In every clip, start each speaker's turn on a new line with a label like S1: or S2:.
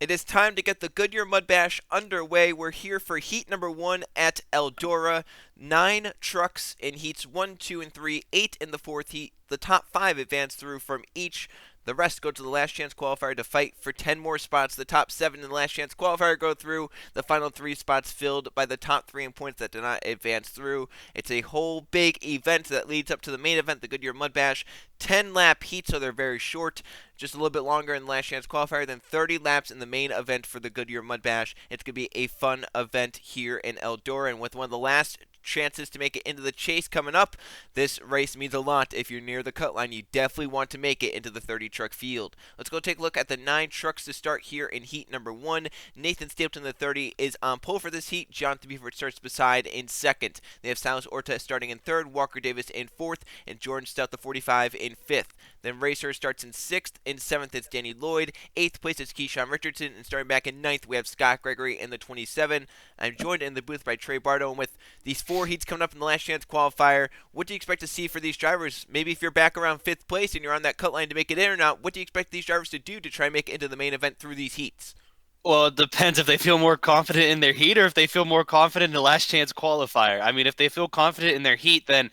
S1: It is time to get the Goodyear Mudbash underway. We're here for heat number 1 at Eldora. 9 trucks in heats 1, 2, and 3, 8 in the fourth heat. The top 5 advance through from each. The rest go to the last chance qualifier to fight for 10 more spots. The top 7 in the last chance qualifier go through. The final 3 spots filled by the top 3 in points that do not advance through. It's a whole big event that leads up to the main event, the Goodyear Mudbash. 10 lap heats, so they're very short. Just a little bit longer in the last chance qualifier, then 30 laps in the main event for the Goodyear Mudbash. It's going to be a fun event here in Eldora, and with one of the last chances to make it into the chase coming up, this race means a lot. If you're near the cut line, you definitely want to make it into the 30 truck field. Let's go take a look at the 9 trucks to start here in heat number 1. Nathan Stapleton, the 30, is on pole for this heat. Jonathan Buford starts beside in second. They have Silas Orta starting in third, Walker Davis in fourth, and Jordan Stout, the 45, in fifth. Then Racer starts in sixth. In seventh, it's Danny Lloyd. Eighth place is Keyshawn Richardson. And starting back in ninth, we have Scott Gregory in the 27. I'm joined in the booth by Trey Bardo. And with these 4 heats coming up in the last chance qualifier, what do you expect to see for these drivers? Maybe if you're back around fifth place and you're on that cut line to make it in or not, what do you expect these drivers to do to try and make it into the main event through these heats?
S2: Well, it depends if they feel more confident in their heat or if they feel more confident in the last chance qualifier. I mean, if they feel confident in their heat, then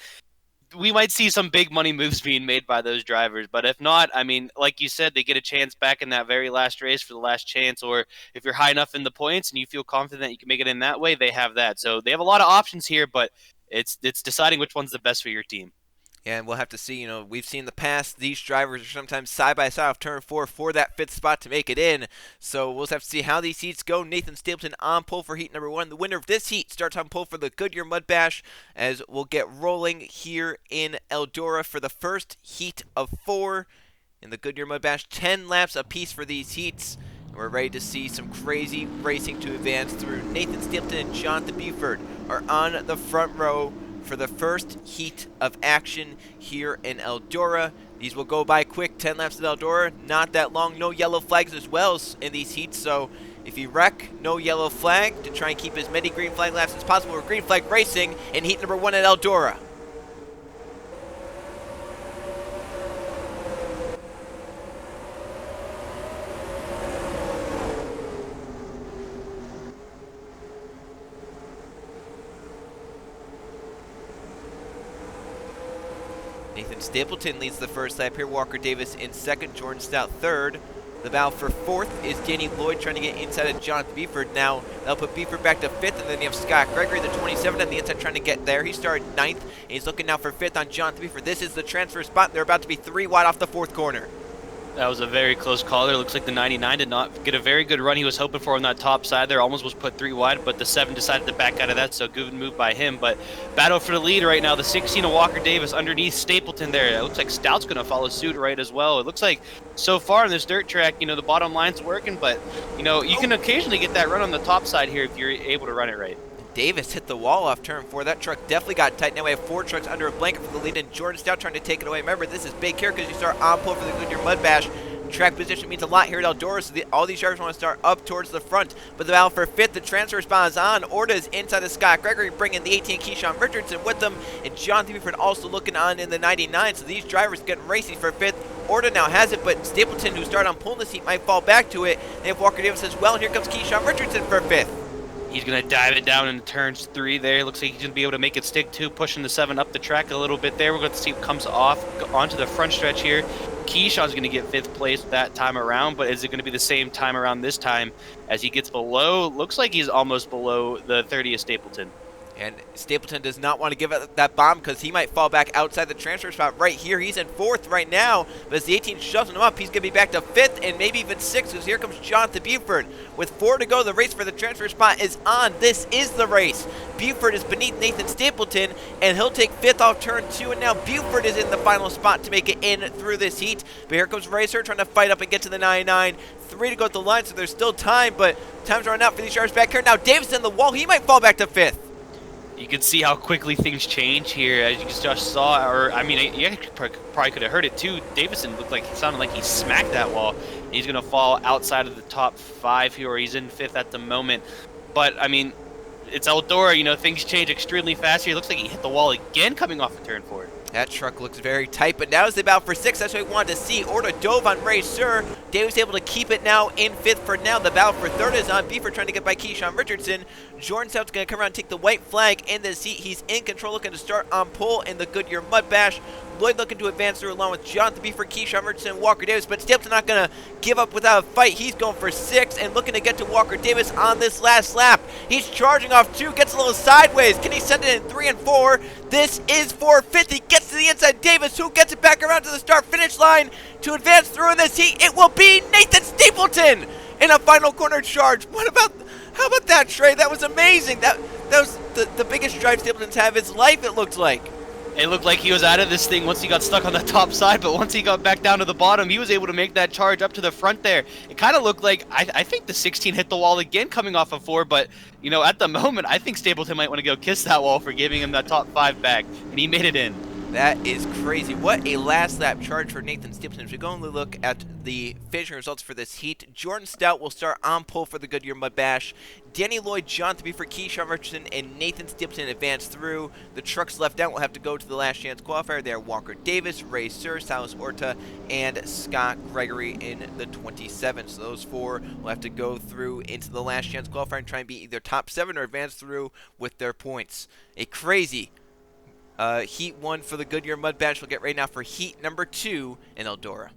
S2: we might see some big money moves being made by those drivers. But if not, I mean, like you said, they get a chance back in that very last race for the last chance. Or if you're high enough in the points and you feel confident that you can make it in that way, they have that. So they have a lot of options here, but it's deciding which one's the best for your team.
S1: And we'll have to see, we've seen in the past these drivers are sometimes side by side off turn 4 for that 5th spot to make it in. So we'll have to see how these heats go. Nathan Stapleton on pole for heat number 1. The winner of this heat starts on pole for the Goodyear Mudbash as we'll get rolling here in Eldora for the first heat of 4 in the Goodyear Mudbash. 10 laps apiece for these heats. We're ready to see some crazy racing to advance through. Nathan Stapleton and Jonathan Buford are on the front row for the first heat of action here in Eldora. These will go by quick. 10 laps at Eldora, not that long. No yellow flags as well as in these heats, so if you wreck, no yellow flag to try and keep as many green flag laps as possible. We're green flag racing in heat number 1 at Eldora. Nathan Stapleton leads the first lap here. Walker Davis in second. Jordan Stout third. The battle for fourth is Danny Lloyd trying to get inside of Jonathan Buford. Now, that'll put Buford back to fifth, and then you have Scott Gregory, the 27, on the inside trying to get there. He started ninth, and he's looking now for fifth on Jonathan Buford. This is the transfer spot. They're about to be 3 wide off the fourth corner.
S2: That was a very close call there. Looks like the 99 did not get a very good run he was hoping for on that top side there. Almost was put 3 wide, but the 7 decided to back out of that, so good move by him. But battle for the lead right now. The 16 of Walker Davis underneath Stapleton there. It looks like Stout's going to follow suit right as well. It looks like so far in this dirt track, the bottom line's working, but, you can occasionally get that run on the top side here if you're able to run it right.
S1: Davis hit the wall off turn 4. That truck definitely got tight. Now we have 4 trucks under a blanket for the lead, and Jordan Stout trying to take it away. Remember, this is big here because you start on pole for the Goodyear Mudbash. Track position means a lot here at Eldora, so all these drivers want to start up towards the front. But the battle for fifth, the transfer spot is on. Orta is inside of Scott Gregory, bringing the 18 Keyshawn Richardson with them. And Jonathan Buford also looking on in the 99. So these drivers getting racing for fifth. Orta now has it, but Stapleton, who started on pole in this heat, might fall back to it. They have Walker Davis as well, and here comes Keyshawn Richardson for fifth.
S2: He's going to dive it down in turns 3 there. Looks like he's going to be able to make it stick too, pushing the 7 up the track a little bit there. We're going to see what comes off onto the front stretch here. Keyshawn's going to get 5th place that time around, but is it going to be the same time around this time as he gets below? Looks like he's almost below the 30th Stapleton.
S1: And Stapleton does not want to give up that bomb because he might fall back outside the transfer spot right here. He's in 4th right now, but as the 18 shoves him up, he's going to be back to 5th and maybe even 6th because here comes Jonathan Buford. With 4 to go, the race for the transfer spot is on. This is the race. Buford is beneath Nathan Stapleton, and he'll take 5th off turn 2, and now Buford is in the final spot to make it in through this heat. But here comes Racer trying to fight up and get to the 99. 3 to go at the line, so there's still time, but time's running out for these drivers back here. Now Davis in the wall. He might fall back to 5th.
S2: You can see how quickly things change here, as you just saw, or I mean, you probably could have heard it too. Davison looked like, it sounded like he smacked that wall. He's going to fall outside of the top 5 here, or he's in 5th at the moment. But, I mean, it's Eldora, things change extremely fast here. It looks like he hit the wall again coming off of turn 4.
S1: That truck looks very tight, but now is the battle for 6. That's what we wanted to see. Orta dove on Ray Sir. Davis able to keep it now in 5th for now. The battle for 3rd is on Beaver trying to get by Keyshawn Richardson. Jordan Stout's going to come around and take the white flag in the seat. He's in control, looking to start on pole in the Goodyear Mudbash. Lloyd looking to advance through along with Jonathan Beaver, Keyshawn Richardson, and Walker Davis, but Stapleton not going to give up without a fight. He's going for 6 and looking to get to Walker Davis on this last lap. He's charging off 2, gets a little sideways. Can he send it in 3 and 4? This is 450. Gets to the inside. Davis, who gets it back around to the start-finish line to advance through in this heat. It will be Nathan Stapleton in a final corner charge. How about that, Trey? That was amazing. That was the biggest drive Stapleton's had of his life, it looked like.
S2: It looked like he was out of this thing once he got stuck on the top side, but once he got back down to the bottom, he was able to make that charge up to the front there. It kind of looked like, I think the 16 hit the wall again coming off of 4, but, you know, at the moment, I think Stapleton might want to go kiss that wall for giving him that top 5 back, and he made it in.
S1: That is crazy. What a last lap charge for Nathan Stapleton. If we go and look at the finishing results for this heat, Jordan Stout will start on pole for the Goodyear Mudbash. Danny Lloyd, Jonathan Beaver, Keyshawn Richardson, and Nathan Stapleton advance through. The trucks left out will have to go to the last chance qualifier. They are Walker Davis, Ray Sir, Silas Orta, and Scott Gregory in the 27. So those 4 will have to go through into the last chance qualifier and try and be either top 7 or advance through with their points. A crazy Heat 1 for the Goodyear Mudbash. We'll get ready now for Heat number 2 in Eldora.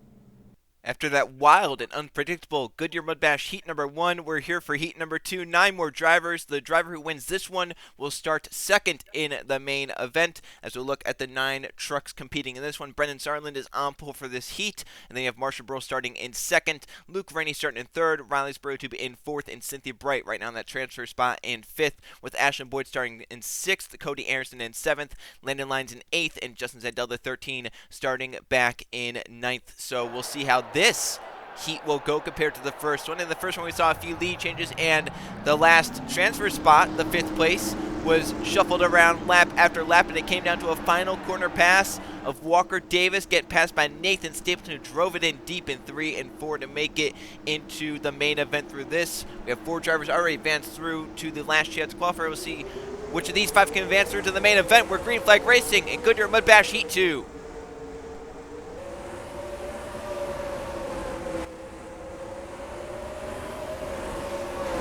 S1: After that wild and unpredictable Goodyear Mudbash Heat number 1, we're here for Heat number 2. 9 more drivers. The driver who wins this one will start second in the main event. As we look at the 9 trucks competing in this one, Brendan Sarland is on pole for this heat. And then you have Marshall Burrow starting in second. Luke Rainey starting in third. Riley Sperotube in fourth. And Cynthia Bright right now in that transfer spot in fifth. With Ashlyn Boyd starting in sixth. Cody Anderson in seventh. Landon Lyons in eighth. And Justin Zidell, the 13, starting back in ninth. So we'll see how this heat will go compared to the first one. In the first one, we saw a few lead changes, and the last transfer spot, the 5th place, was shuffled around lap after lap, and it came down to a final corner pass of Walker Davis getting passed by Nathan Stapleton, who drove it in deep in 3 and 4 to make it into the main event through this. We have 4 drivers already advanced through to the last chance qualifier. We'll see which of these 5 can advance through to the main event. We're Green Flag Racing in Goodyear Mudbash Heat 2.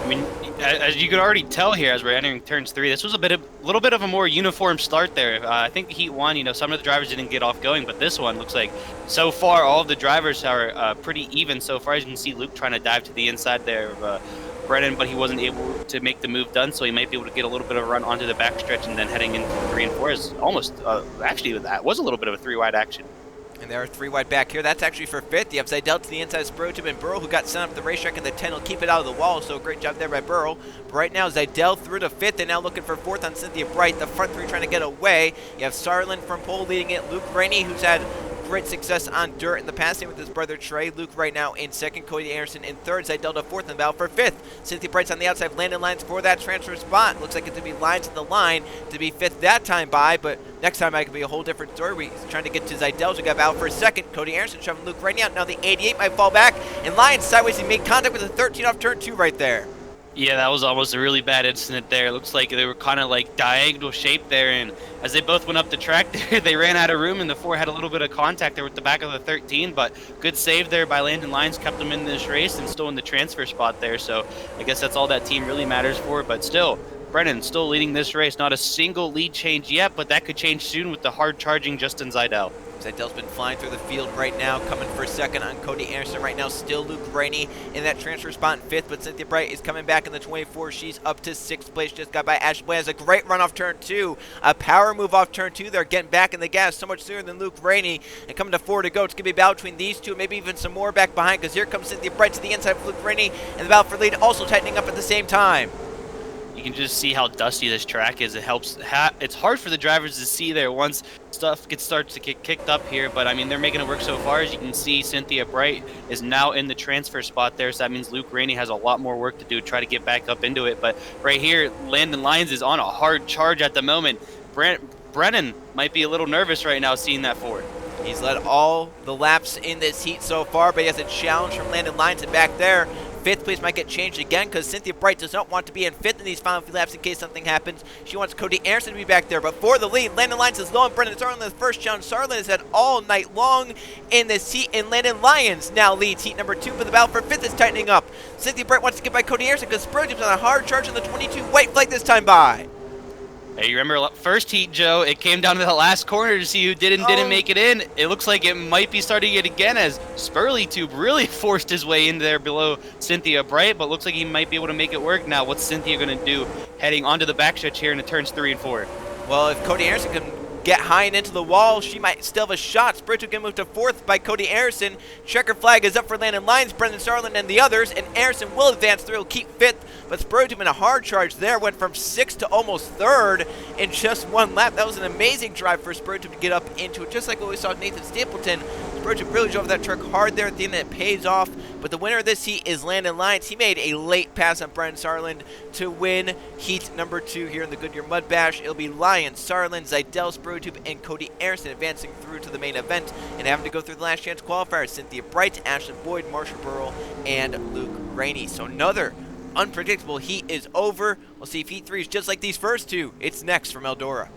S2: I mean, as you could already tell here, as we're entering turns 3, this was a little bit of a more uniform start there. I think Heat 1, you know, some of the drivers didn't get off going, but this one looks like so far all of the drivers are pretty even so far. As you can see, Luke trying to dive to the inside there of Brennan, but he wasn't able to make the move done, so he might be able to get a little bit of a run onto the backstretch, and then heading into 3 and 4 is almost, actually, that was a little bit of a 3-wide action.
S1: And there are 3 wide back here. That's actually for 5th. You have Zidell to the inside, Sperotube and Burrow, who got sent up the racetrack in the 10, will keep it out of the wall, so great job there by Burrow. But right now, Zidell through to 5th, and now looking for 4th on Cynthia Bright. The front 3 trying to get away. You have Sarland from pole leading it. Luke Rainey, who's had great success on dirt in the past, same with his brother Trey. Luke right now in 2nd, Cody Anderson in 3rd, Zidell to 4th, and battle for 5th. Cynthia Bright's on the outside, Landon Lyons for that transfer spot. Looks like it's to be Lyons in the line to be 5th that time by, but next time it could be a whole different story. He's trying to get to Zidell, who got out for 2nd. Cody Anderson shoving Luke Rainey out. Now the 88 might fall back, and Lyons sideways. He made contact with the 13 off turn 2 right there.
S2: Yeah, that was almost a really bad incident there. It looks like they were kind of like diagonal shape there, and as they both went up the track there, they ran out of room, and the 4 had a little bit of contact there with the back of the 13, but good save there by Landon Lyons, kept them in this race and still in the transfer spot there, so I guess that's all that team really matters for, but still, Brennan still leading this race. Not a single lead change yet, but that could change soon with the hard-charging Justin Zidell.
S1: Zidell's been flying through the field right now, coming for 2nd on Cody Anderson right now. Still Luke Rainey in that transfer spot in 5th, but Cynthia Bright is coming back in the 24. She's up to 6th place, just got by Ashley Boyd. Has a great run off turn 2. A power move off turn 2. They're getting back in the gas so much sooner than Luke Rainey. And coming to 4 to go. It's going to be a battle between these two, maybe even some more back behind, because here comes Cynthia Bright to the inside of Luke Rainey, and the battle for lead also tightening up at the same time.
S2: You can just see how dusty this track is. It helps. It's hard for the drivers to see there once stuff starts to get kicked up here, but I mean, they're making it work so far. As you can see, Cynthia Bright is now in the transfer spot there, so that means Luke Rainey has a lot more work to do to try to get back up into it. But right here, Landon Lyons is on a hard charge at the moment. Brennan might be a little nervous right now seeing that forward. He's
S1: led all the laps in this heat so far, but he has a challenge from Landon Lyons, and back there, Fifth place might get changed again because Cynthia Bright does not want to be in fifth in these final few laps in case something happens. She wants Cody Anderson to be back there, but for the lead, Landon Lyons is low on Brendan Sarlin in the first challenge. Sarlin has had all night long in this heat, and Landon Lyons now leads heat number 2, but the battle for fifth is tightening up. Cynthia Bright wants to get by Cody Anderson because Spurgeon's on a hard charge on the 22 white flag this time by.
S2: Hey, you remember first heat, Joe? It came down to the last corner to see who did and didn't make it in. It looks like it might be starting it again as Spurley really forced his way in there below Cynthia Bright, but looks like he might be able to make it work. Now, what's Cynthia going to do heading onto the backstretch here into turns 3 and 4?
S1: Well, if Cody Anderson can get high and into the wall, she might still have a shot. Spurgeon can move to fourth by Cody Anderson. Checker flag is up for Landon Lyons, Brendan Sarlin, and the others, and Anderson will advance through, keep fifth, but Spurgeon in a hard charge there went from sixth to almost third in just one lap. That was an amazing drive for Spurgeon to get up into it, just like what we saw with Nathan Stapleton. Spurgeon really drove that truck hard there at the end, and it pays off. But the winner of this heat is Landon Lyons. He made a late pass on Brendan Sarlin to win heat number 2 here in the Goodyear Mud Bash. It'll be Lyons, Sarlin, Zidell, Spurgeon, and Cody Anderson advancing through to the main event and having to go through the last chance qualifiers. Cynthia Bright, Ashlyn Boyd, Marshall Burrell, and Luke Rainey. So another unpredictable heat is over. We'll see if heat 3 is just like these first two. It's next from Eldora.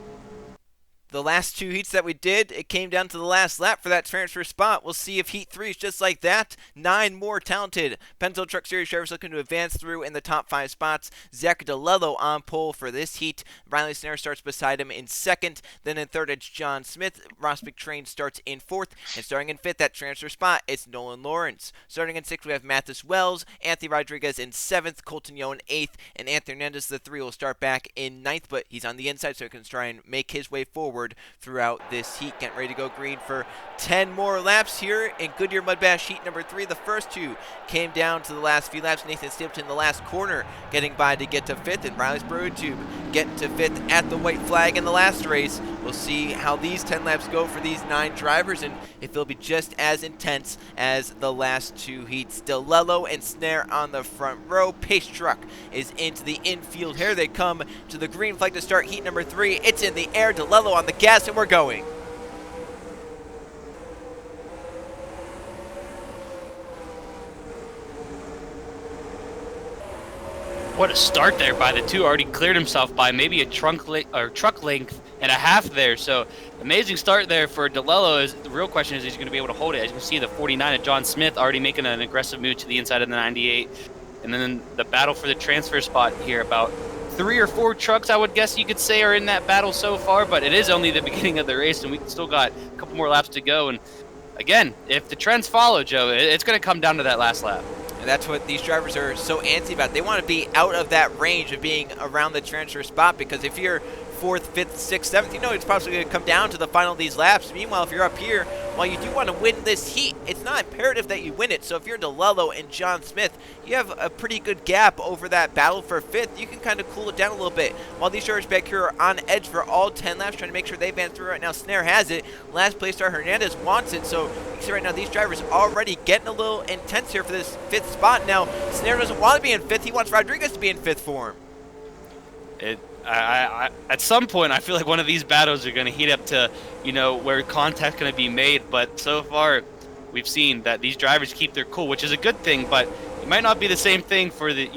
S1: The last 2 heats that we did, it came down to the last lap for that transfer spot. We'll see if heat 3 is just like that. 9 more talented Pennzoil Truck Series drivers looking to advance through in the top 5 spots. Zach DeLello on pole for this heat. Riley Snare starts beside him in second. Then in third, it's John Smith. Ross McTrain starts in fourth. And starting in fifth, that transfer spot, it's Nolan Lawrence. Starting in sixth, we have Mathis Wells. Anthony Rodriguez in seventh. Colton Yo in eighth. And Anthony Hernandez, the 3, will start back in ninth, but he's on the inside, so he can try and make his way forward throughout this heat. Getting ready to go green for 10 more laps here in Goodyear Mud Bash heat number 3. The first 2 came down to the last few laps. Nathan Stapleton in the last corner getting by to get to 5th, and Riley's Brewery Tube getting to 5th at the white flag in the last race. We'll see how these 10 laps go for these 9 drivers and if they'll be just as intense as the last 2 heats. DeLello and Snare on the front row. Pace Truck is into the infield. Here they come to the green flag to start heat number 3. It's in the air. DeLello on the gas, and we're going.
S2: What a start there by the 2. Already cleared himself by maybe a truck length and a half there. So amazing start there for DeLello. The real question is he's going to be able to hold it. As you can see, the 49 of John Smith already making an aggressive move to the inside of the 98. And then the battle for the transfer spot here, about 3 or 4 trucks, I would guess you could say, are in that battle so far, but it is only the beginning of the race, and we still got a couple more laps to go. And again, if the trends follow, Joe, it's going to come down to that last lap.
S1: And that's what these drivers are so antsy about. They want to be out of that range of being around the transfer spot, because if you're 4th, 5th, 6th, 7th, you know it's probably going to come down to the final of these laps. Meanwhile, if you're up here, while you do want to win this heat, it's not imperative that you win it. So if you're DeLello and John Smith, you have a pretty good gap over that battle for 5th. You can kind of cool it down a little bit. While these drivers back here are on edge for all 10 laps, trying to make sure they advance through right now. Snare has it. Last place star Hernandez wants it. So you can see right now these drivers already getting a little intense here for this 5th spot. Now, Snare doesn't want to be in 5th. He wants Rodriguez to be in 5th for him.
S2: At some point, I feel like one of these battles are going to heat up to, where contact's going to be made. But so far, we've seen that these drivers keep their cool, which is a good thing. But it might not be the same thing for the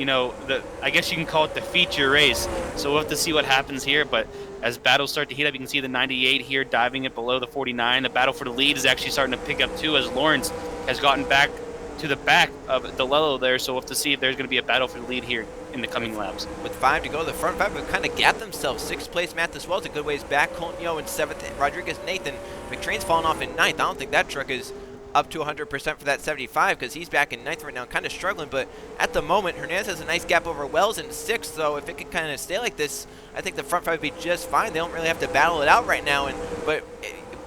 S2: I guess you can call it the feature race. So we'll have to see what happens here. But as battles start to heat up, you can see the 98 here diving it below the 49. The battle for the lead is actually starting to pick up too, as Lawrence has gotten back to the back of DeLello there. So we'll have to see if there's going to be a battle for the lead here in the coming laps.
S1: With 5 to go, the front 5 have kind of gapped themselves. 6th place, Mathis Wells a good ways back. Colton Yo in 7th. Rodriguez Nathan. McTrain's fallen off in 9th. I don't think that truck is up to 100% for that 75, because he's back in 9th right now, kind of struggling. But at the moment, Hernandez has a nice gap over Wells in 6th. So if it can kind of stay like this, I think the front 5 would be just fine. They don't really have to battle it out right now. But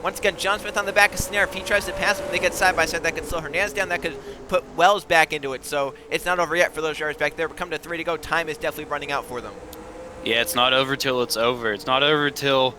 S1: once again, John Smith on the back of Snare. If he tries to pass him, they get side by side. That could slow Hernandez down. That could put Wells back into it. So it's not over yet for those drivers back there. But come to 3 to go. Time is definitely running out for them.
S2: Yeah, it's not over till it's over. It's not over till,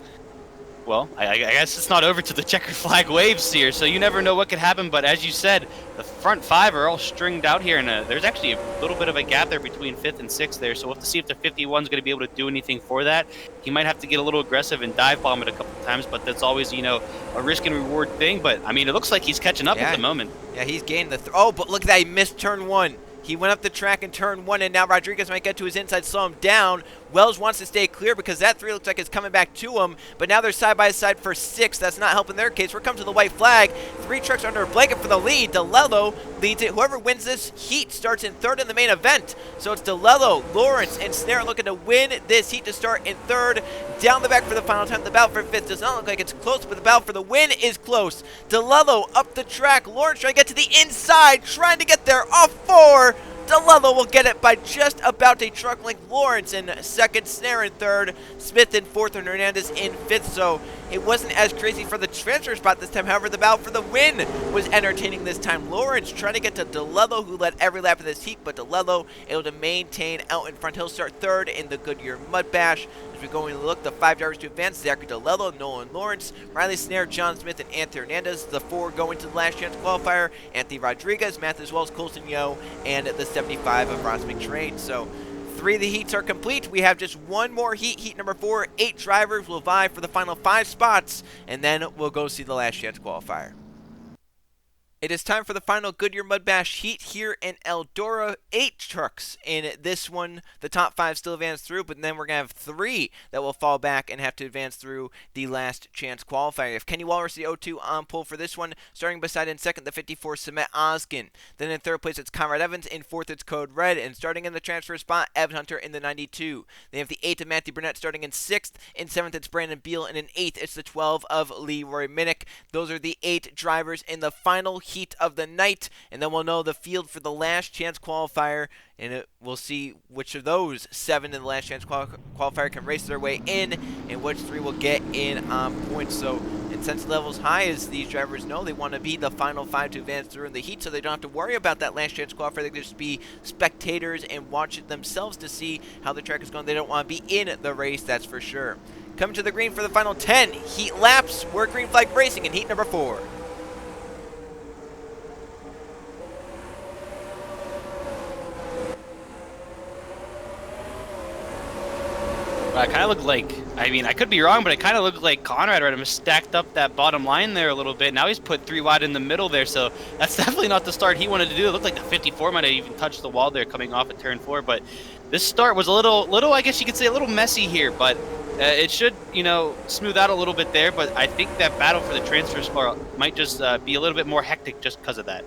S2: well, I guess it's not over till the checker flag waves here. So you never know what could happen. But as you said, the front 5 are all stringed out here. And there's actually a little bit of a gap there between 5th and 6th there. So we'll have to see if the 51 is going to be able to do anything for that. He might have to get a little aggressive and dive bomb it a couple of times, but that's always, a risk and reward thing. But, I mean, it looks like he's catching up at the moment.
S1: Yeah, he's gained the oh, but look at that. He missed turn 1. He went up the track in turn 1, and now Rodriguez might get to his inside, slow him down. Wells wants to stay clear because that 3 looks like it's coming back to him, but now they're side by side for 6. That's not helping their case. We're coming to the white flag. 3 trucks under a blanket for the lead. DeLello leads it. Whoever wins this heat starts in 3rd in the main event. So it's DeLello, Lawrence, and Snare looking to win this heat to start in 3rd. Down the back for the final time. The battle for 5th does not look like it's close, but the battle for the win is close. DeLello up the track. Lawrence trying to get to the inside, trying to get there off 4. DeLello will get it by just about a truck length. Lawrence in 2nd, Snare in 3rd, Smith in 4th, and Hernandez in 5th. So it wasn't as crazy for the transfer spot this time. However, the battle for the win was entertaining this time. Lawrence trying to get to DeLello, who led every lap of this heat, but DeLello able to maintain out in front. He'll start 3rd in the Goodyear Mudbash. As we go and look, the 5 drivers to advance: Zachary DeLello, Nolan Lawrence, Riley Snare, John Smith, and Anthony Hernandez. The 4 going to the last chance qualifier: Anthony Rodriguez, Matheus Wells, Colson Yo, and the 75 of Ross McTrain. So 3 of the heats are complete. We have just one more heat, heat number 4. 8 drivers will vie for the final 5 spots, and then we'll go see the last chance qualifier. It is time for the final Goodyear Mudbash heat here in Eldora. 8 trucks in this one. The top 5 still advance through, but then we're going to have 3 that will fall back and have to advance through the last chance qualifier. You have Kenny Walrus, the 02 on pole for this one. Starting beside in 2nd, the 54, Samet Oskin. Then in 3rd place, it's Conrad Evans. In 4th, it's Code Red. And starting in the transfer spot, Evan Hunter in the 92. They have the 8 of Matthew Burnett starting in 6th. In 7th, it's Brandon Beal. And in 8th, it's the 12 of Leroy Minnick. Those are the 8 drivers in the final heat of the night, and then we'll know the field for the last chance qualifier, and we'll see which of those 7 in the last chance qualifier can race their way in, and which 3 will get in on points. So intensity levels high, as these drivers know they want to be the final 5 to advance through in the heat, so they don't have to worry about that last chance qualifier. They can just be spectators and watch it themselves to see how the track is going. They don't want to be in the race, that's for sure. Coming to the green for the final 10 heat laps, we're green flag racing in heat number 4.
S2: I kind of look like, I mean, I could be wrong, but it kind of looked like Conrad right him stacked up that bottom line there a little bit. Now he's put 3 wide in the middle there, so that's definitely not the start he wanted to do. It looked like the 54 might have even touched the wall there coming off at turn 4, but this start was a little, I guess you could say, a little messy here, but it should, you know, smooth out a little bit there, but I think that battle for the transfer spot might just be a little bit more hectic just because of that.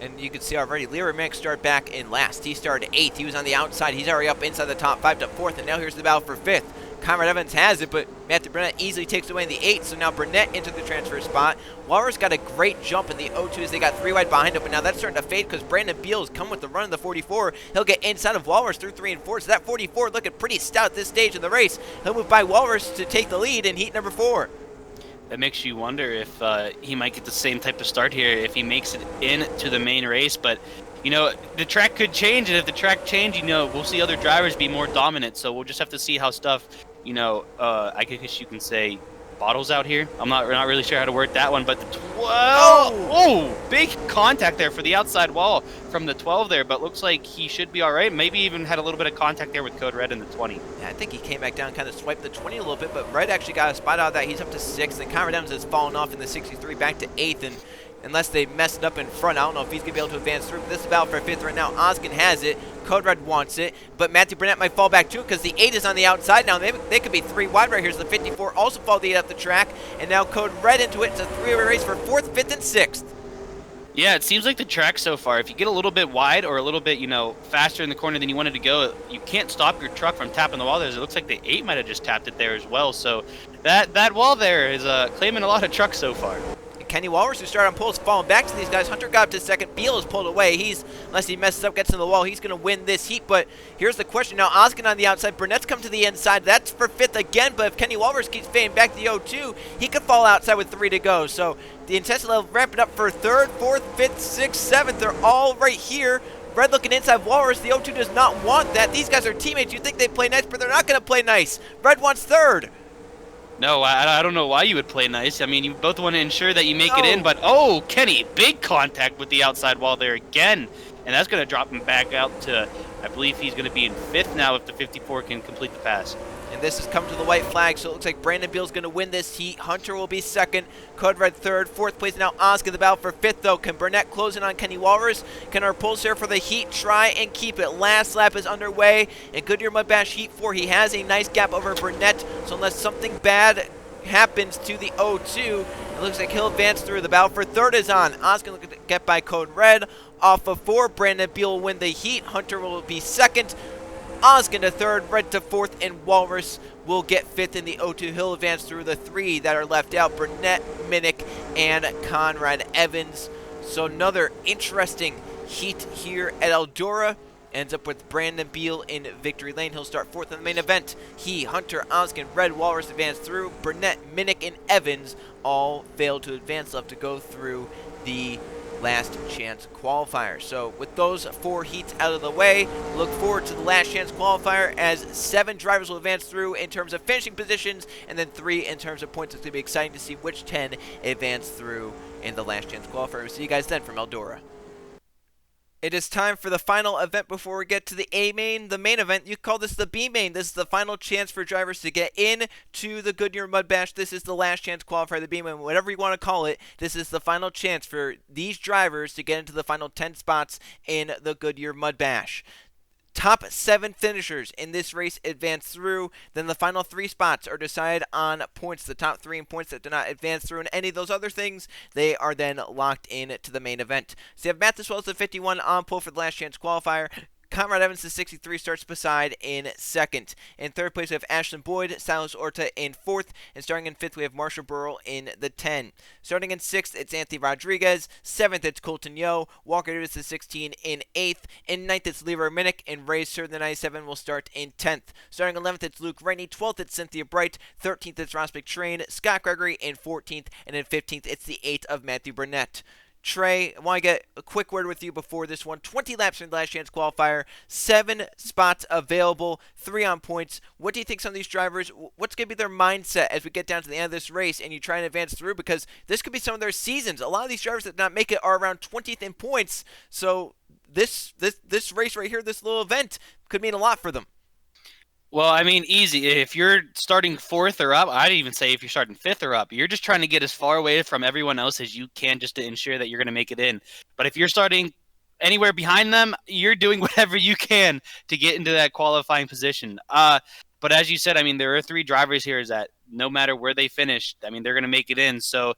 S1: And you can see already, Leroy Minnick started back in last. He started 8th. He was on the outside. He's already up inside the top 5 to 4th, and now here's the battle for 5th. Conrad Evans has it, but Matthew Burnett easily takes away in the 8th, so now Burnett into the transfer spot. Walrus got a great jump in the 02s. They got 3 wide behind him, but now that's starting to fade because Brandon Beal has come with the run in the 44. He'll get inside of Walrus through 3 and 4, so that 44 looking pretty stout at this stage in the race. He'll move by Walrus to take the lead in heat number 4.
S2: That makes you wonder if he might get the same type of start here if he makes it into the main race. But, you know, the track could change, and if the track changes, you know, we'll see other drivers be more dominant. So we'll just have to see how stuff, you know, I guess you can say bottles out here. I'm not really sure how to word that one, but the 12, oh, big contact there for the outside wall from the 12 there, but looks like he should be all right. Maybe even had a little bit of contact there with Code Red in the 20.
S1: Yeah, I think he came back down, kind of swiped the 20 a little bit, but Red actually got a spot out of that. He's up to 6th, and Conrad Evans has fallen off in the 63 back to 8th, and unless they messed up in front, I don't know if he's going to be able to advance through. But this is about for 5th right now. Oskin has it. Code Red wants it, but Matthew Burnett might fall back too because the 8 is on the outside now. They could be 3 wide right here. So the 54 also followed the 8 up the track, and now Code Red into it. It's a 3-way race for 4th, 5th, and 6th.
S2: Yeah, it seems like the track so far, if you get a little bit wide or a little bit, you know, faster in the corner than you wanted to go, you can't stop your truck from tapping the wall there. It looks like the 8 might have just tapped it there as well. So that wall there is claiming a lot of trucks so far.
S1: Kenny Walrus, who started on pole, is falling back to these guys. Hunter got up to 2nd. Beal is pulled away. Unless he messes up, gets in the wall, he's going to win this heat. But here's the question. Now, Oskin on the outside. Burnett's come to the inside. That's for 5th again. But if Kenny Walrus keeps fading back to the 02, he could fall outside with 3 to go. So the intensity level ramping up for 3rd, 4th, 5th, 6th, 7th. They're all right here. Red looking inside Walrus. The 02 does not want that. These guys are teammates. You think they play nice, but they're not going to play nice. Red wants 3rd.
S2: No, I don't know why you would play nice. I mean, you both want to ensure that you make it in, but oh, Kenny, big contact with the outside wall there again. And that's going to drop him back out to, I believe he's going to be in 5th now if the 54 can complete the pass.
S1: And this has come to the white flag, so it looks like Brandon Beal's going to win this heat. Hunter will be second. Code Red third. Fourth place now Oscar the battle for fifth, though. Can Burnett close in on Kenny Walrus? Can our Pulsar for the heat try and keep it? Last lap is underway. And Goodyear Mudbash Heat 4, he has a nice gap over Burnett. So unless something bad happens to the 0-2, it looks like he'll advance through. The battle for third is on. Oscar looking to get by Code Red. Off of 4, Brandon Beal will win the heat. Hunter will be second. Oskin to third, Red to fourth, and Walrus will get fifth in the 0-2. He'll advance through the 3 that are left out, Burnett, Minnick, and Conrad Evans. So another interesting heat here at Eldora. Ends up with Brandon Beal in victory lane. He'll start fourth in the main event. He, Hunter, Oskin, Red, Walrus advance through. Burnett, Minnick, and Evans all failed to advance. They'll have to go through the last chance qualifier. So with those 4 heats out of the way, look forward to the last chance qualifier as 7 drivers will advance through in terms of finishing positions, and then 3 in terms of points. It's going to be exciting to see which 10 advance through in the last chance qualifier. We'll see you guys then from Eldora. It is time for the final event before we get to the A main, the main event. You call this the B main. This is the final chance for drivers to get in to the Goodyear Mudbash. This is the last chance qualifier, the B main, whatever you want to call it. This is the final chance for these drivers to get into the final 10 spots in the Goodyear Mudbash. Top 7 finishers in this race advance through. Then the final 3 spots are decided on points. The top 3 in points that do not advance through and any of those other things, they are then locked in to the main event. So you have Matt Diswell the 51 on pole for the last chance qualifier. Conrad Evans, the 63, starts beside in second. In third place, we have Ashlyn Boyd, Silas Orta in fourth. And starting in fifth, we have Marshall Burrell in the 10. Starting in sixth, it's Anthony Rodriguez. Seventh, it's Colton Yo. Walker Davis, the 16, in eighth. In ninth, it's Leroy Minnick. And Ray Sir, the 97, will start in 10th. Starting 11th, it's Luke Rennie. 12th, it's Cynthia Bright. 13th, it's Ross McTrain. Scott Gregory in 14th. And in 15th, it's the 8th of Matthew Burnett. Trey, I want to get a quick word with you before this one. 20 laps in the last chance qualifier, 7 spots available, 3 on points. What do you think some of these drivers, what's going to be their mindset as we get down to the end of this race and you try and advance through? Because this could be some of their seasons. A lot of these drivers that did not make it are around 20th in points. So this race right here, this little event, could mean a lot for them.
S2: Well, I mean, easy. If you're starting 4th or up, I'd even say if you're starting 5th or up, you're just trying to get as far away from everyone else as you can just to ensure that you're going to make it in. But if you're starting anywhere behind them, you're doing whatever you can to get into that qualifying position. But as you said, I mean, there are 3 drivers here that no matter where they finish, I mean, they're going to make it in. So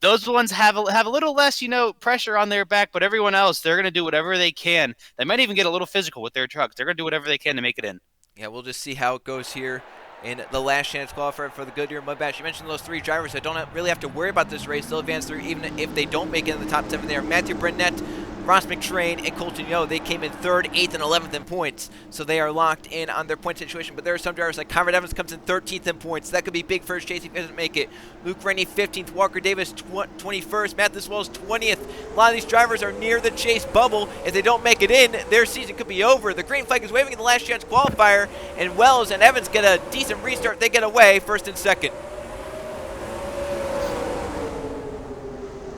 S2: those ones have a little less, pressure on their back, but everyone else, they're going to do whatever they can. They might even get a little physical with their trucks. They're going to do whatever they can to make it in.
S1: Yeah, we'll just see how it goes here in the last chance qualifier for the Goodyear Mudbash. You mentioned those 3 drivers that don't really have to worry about this race. They'll advance through even if they don't make it in the top 7 there. Matthew Burnett, Ross McTrain, and Colton Yo, they came in 3rd, 8th, and 11th in points. So they are locked in on their point situation. But there are some drivers like Conrad Evans comes in 13th in points. That could be big for his chase if he doesn't make it. Luke Rennie, 15th. Walker Davis, 21st. Matt Diswell's 20th. A lot of these drivers are near the chase bubble. If they don't make it in, their season could be over. The green flag is waving in the last chance qualifier. And Wells and Evans get a decent restart. They get away 1st and 2nd.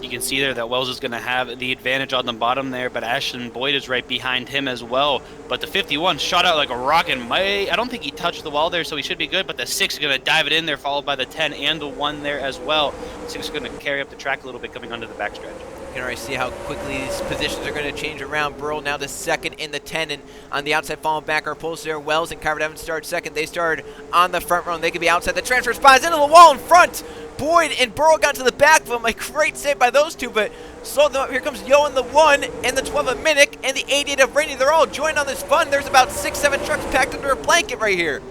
S2: You can see there that Wells is going to have the advantage on the bottom there, but Ashton Boyd is right behind him as well. But the 51 shot out like a rocket. I don't think he touched the wall there, so he should be good. But the 6 is going to dive it in there, followed by the 10 and the 1 there as well. 6 is going to carry up the track a little bit coming onto the backstretch.
S1: You can already see how quickly these positions are going to change around. Burrell now the 2nd in the 10, and on the outside falling back are poles there. Wells and Conrad Evans start 2nd. They started on the front row. They could be outside the transfer spots into the wall in front. Boyd and Burrell got to the back of him. A great save by those 2, but slowed them up. Here comes Yo in the 1 and the 12 of Minnick and the 88 of Rainey. They're all joined on this fun. There's about 6-7 trucks packed under a blanket right here.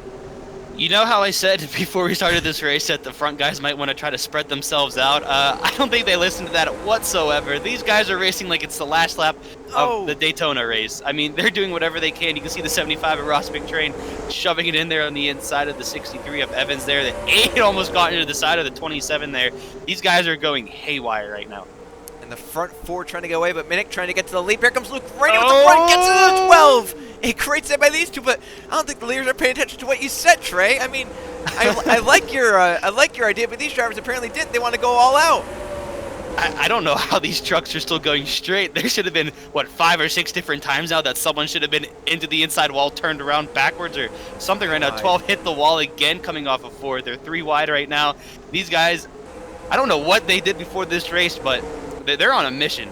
S2: You know how I said before we started this race that the front guys might want to try to spread themselves out? I don't think they listened to that whatsoever. These guys are racing like it's the last lap of the Daytona race. I mean, they're doing whatever they can. You can see the 75 of Ross McTrain shoving it in there on the inside of the 63 of Evans there. The 8 almost got into the side of the 27 there. These guys are going haywire right now.
S1: And the front 4 trying to get away, but Minnick trying to get to the lead. Here comes Luke Rennie with the front, gets to the 12. A great save by these 2, but I don't think the leaders are paying attention to what you said, Trey. I mean, I like your idea, but these drivers apparently didn't. They want to go all out.
S2: I don't know how these trucks are still going straight. There should have been, what, 5 or 6 different times now that someone should have been into the inside wall, turned around backwards or something right now. 12 hit the wall again coming off of 4. They're 3 wide right now. These guys, I don't know what they did before this race, but they're on a mission.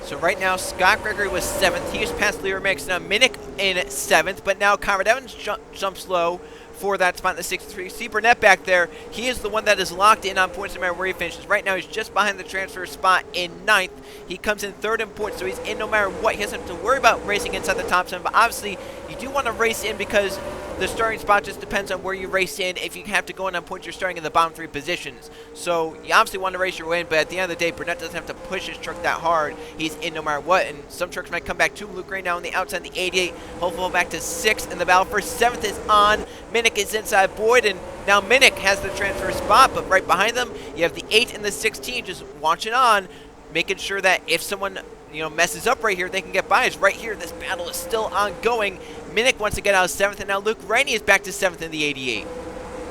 S1: So right now, Scott Gregory was 7th. He just passed Leroy Mix. Now Minnick in 7th, but now Conrad Evans jumps low for that spot in the 63. See Burnett back there. He is the one that is locked in on points no matter where he finishes. Right now, he's just behind the transfer spot in 9th. He comes in 3rd in points, so he's in no matter what. He doesn't have to worry about racing inside the top 7, but obviously, you do want to race in because the starting spot just depends on where you race in. If you have to go in on points, you're starting in the bottom 3 positions. So you obviously want to race your way in, but at the end of the day, Burnett doesn't have to push his truck that hard. He's in no matter what, and some trucks might come back too. Luke Gray now on the outside, the 88. Hopefully back to 6th in the battle for 7th is on. Minnick is inside Boyd, and now Minnick has the transfer spot, but right behind them, you have the 8 and the 16 just watching on, making sure that if someone messes up right here, they can get by us. Right here, this battle is still ongoing. Minnick wants to get out of 7th, and now Luke Rainey is back to 7th in the 88.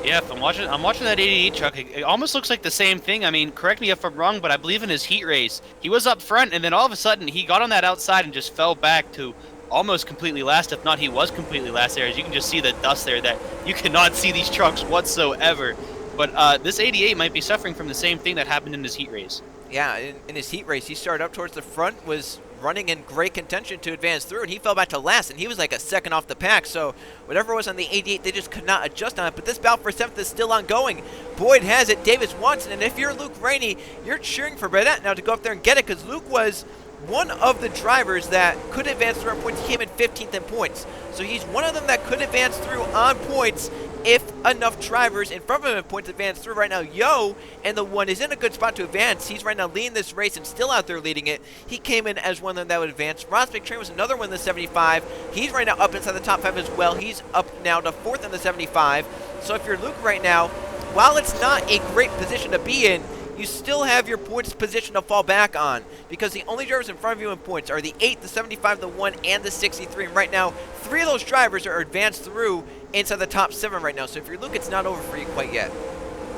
S2: Yeah, if I'm watching that 88 truck. It almost looks like the same thing. I mean, correct me if I'm wrong, but I believe in his heat race, he was up front, and then all of a sudden, he got on that outside and just fell back to almost completely last. If not, he was completely last there. As you can just see the dust there, that you cannot see these trucks whatsoever. But this 88 might be suffering from the same thing that happened in his heat race.
S1: Yeah, in his heat race, he started up towards the front, was running in great contention to advance through, and he fell back to last, and he was like a second off the pack. So whatever was on the 88, they just could not adjust on it. But this battle for 7th is still ongoing. Boyd has it, Davis wants it, and if you're Luke Rainey, you're cheering for Burnett now to go up there and get it, because Luke was one of the drivers that could advance through on points. He came in 15th in points. So he's one of them that could advance through on points if enough drivers in front of him in points advance through. Right now, Yo and the one is in a good spot to advance. He's right now leading this race and still out there leading it. He came in as one of them that would advance. Ross McTrain was another one in the 75. He's right now up inside the top 5 as well. He's up now to 4th in the 75. So if you're Luke right now, while it's not a great position to be in, you still have your points position to fall back on, because the only drivers in front of you in points are the 8, the 75, the 1, and the 63. And right now, 3 of those drivers are advanced through inside the top 7 right now. So if you're Luke, it's not over for you quite yet.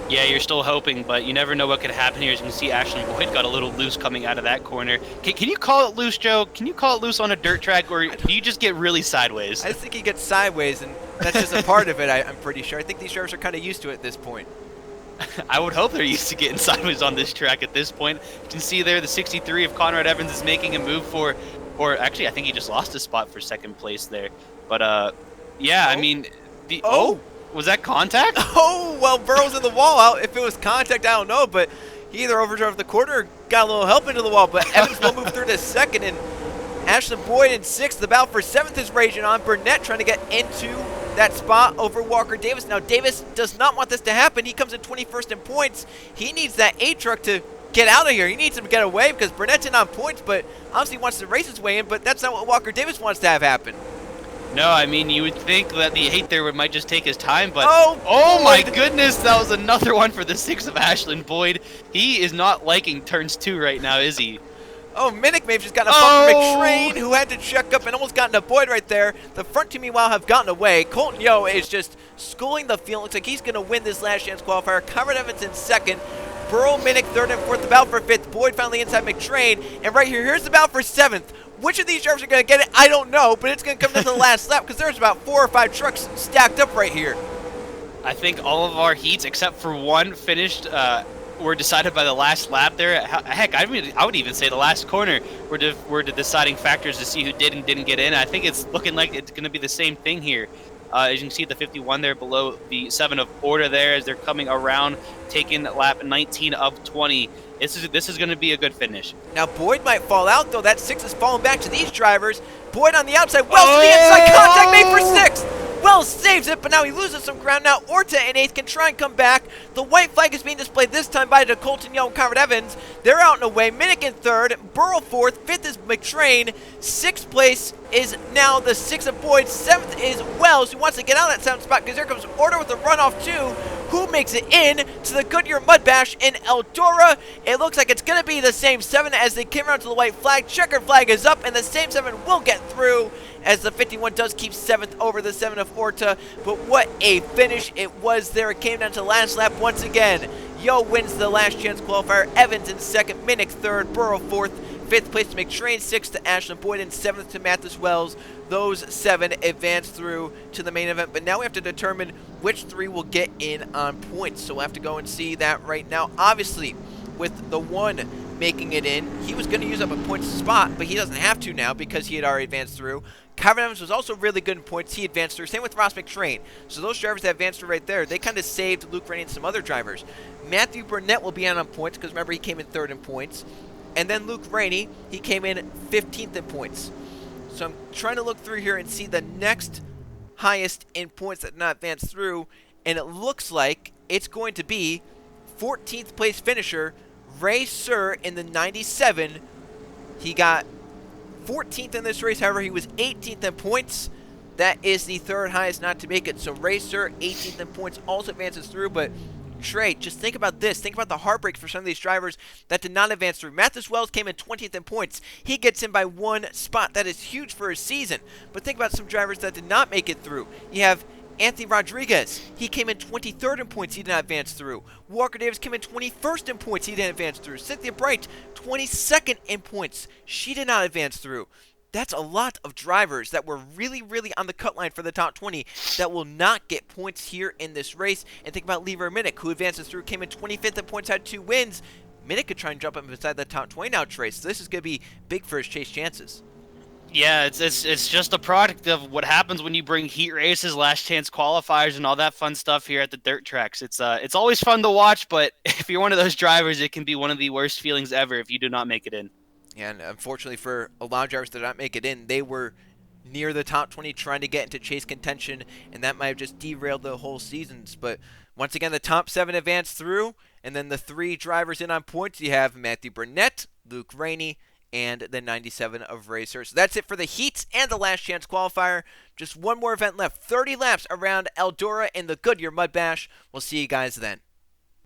S2: Yeah, you're still hoping, but you never know what could happen here. As you can see, Ashley Boyd got a little loose coming out of that corner. Can you call it loose, Joe? Can you call it loose on a dirt track, or do you just get really sideways?
S1: I think he gets sideways, and that's just a part of it, I'm pretty sure. I think these drivers are kind of used to it at this point.
S2: I would hope they're used to getting sideways on this track at this point. You can see there the 63 of Conrad Evans is making a move for, or actually I think he just lost his spot for 2nd place there. But yeah, I mean, was that contact?
S1: Oh, well, Burrow's in the wall out. If it was contact, I don't know, but he either overdrove the corner or got a little help into the wall. But Evans will move through to 2nd, and Ashlyn Boyd in 6th. The battle for 7th is raging on. Burnett trying to get into that spot over Walker Davis. Now, Davis does not want this to happen. He comes in 21st in points. He needs that 8 truck to get out of here. He needs him to get away because Burnett's in on points, but obviously wants to race his way in, but that's not what Walker Davis wants to have happen.
S2: No, I mean, you would think that the 8 there might just take his time, but
S1: oh
S2: my goodness, that was another one for the 6 of Ashlyn Boyd. He is not liking turns 2 right now, is he?
S1: Oh, Minnick may have just gotten a bump from McTrain, who had to check up and almost gotten a Boyd right there. The front two, meanwhile, have gotten away. Colton Yo is just schooling the field. Looks like he's going to win this last chance qualifier. Conrad Evans in 2nd. Burrow, Minnick, 3rd and 4th. The battle for 5th. Boyd finally inside McTrain. And right here, here's the battle for 7th. Which of these drivers are going to get it? I don't know, but it's going to come down to the last lap because there's about 4 or 5 trucks stacked up right here.
S2: I think all of our heats, except for one, finished were decided by the last lap there. Heck, I would even say the last corner were the deciding factors to see who did and didn't get in. I think it's looking like it's going to be the same thing here. As you can see, the 51 there below the 7 of Orta there as they're coming around, taking lap 19 of 20. This is going to be a good finish.
S1: Now, Boyd might fall out, though. That 6 is falling back to these drivers. Boyd on the outside. Wells to the inside. Contact made for 6th. Wells saves it, but now he loses some ground. Now, Orta in 8th can try and come back. The white flag is being displayed this time by Colton Young and Conrad Evans. They're out and away. Minnick in 3rd. Burrow 4th. 5th is McTrain. 6th place is now the 6 of Boyd. 7th is Wells, who wants to get out of that 7th spot because here comes Orta with the runoff 2. Who makes it in to the Goodyear Mudbash in Eldora. It looks like it's going to be the same 7 as they came around to the white flag. Checkered flag is up, and the same 7 will get through as the 51 does keep 7th over the 7 of Orta. But what a finish it was there. It came down to the last lap once again. Yo wins the last chance qualifier. Evans in second. Minnick third. Burrow fourth. Fifth place to McTrain. Sixth to Ashland Boyd. And seventh to Mathis Wells. Those 7 advance through to the main event. But now we have to determine which 3 will get in on points. So we'll have to go and see that right now. Obviously, with the 1 making it in, he was going to use up a points spot, but he doesn't have to now because he had already advanced through. Kyron Evans was also really good in points. He advanced through. Same with Ross McTrain. So those drivers that advanced through right there, they kind of saved Luke Rainey and some other drivers. Matthew Burnett will be on points because remember he came in 3rd in points. And then Luke Rainey, he came in 15th in points. So I'm trying to look through here and see the next highest in points that did not advance through. And it looks like it's going to be 14th place finisher Ray Sir in the 97. He got 14th in this race. However, he was 18th in points. That is the 3rd highest not to make it. So Ray Sir, 18th in points, also advances through. But Trey, just think about this. Think about the heartbreaks for some of these drivers that did not advance through. Mathis Wells came in 20th in points. He gets in by 1 spot. That is huge for his season. But think about some drivers that did not make it through. You have Anthony Rodriguez, he came in 23rd in points, he did not advance through. Walker Davis came in 21st in points, he didn't advance through. Cynthia Bright, 22nd in points, she did not advance through. That's a lot of drivers that were really, really on the cut line for the top 20 that will not get points here in this race. And think about Lever Minnick, who advances through, came in 25th in points, had 2 wins. Minnick could try and jump up inside the top 20 now, Trey. So this is going to be big for his chase chances.
S2: Yeah, it's just a product of what happens when you bring heat races, last chance qualifiers, and all that fun stuff here at the dirt tracks. It's always fun to watch, but if you're one of those drivers, it can be one of the worst feelings ever if you do not make it in.
S1: Yeah, and unfortunately for a lot of drivers that did not make it in, they were near the top 20 trying to get into chase contention, and that might have just derailed the whole seasons. But once again, the top 7 advanced through, and then the 3 drivers in on points. You have Matthew Burnett, Luke Rainey, and the 97 of Racer. So that's it for the heats and the last chance qualifier. Just one more event left. 30 laps around Eldora in the Goodyear Mudbash. We'll see you guys then.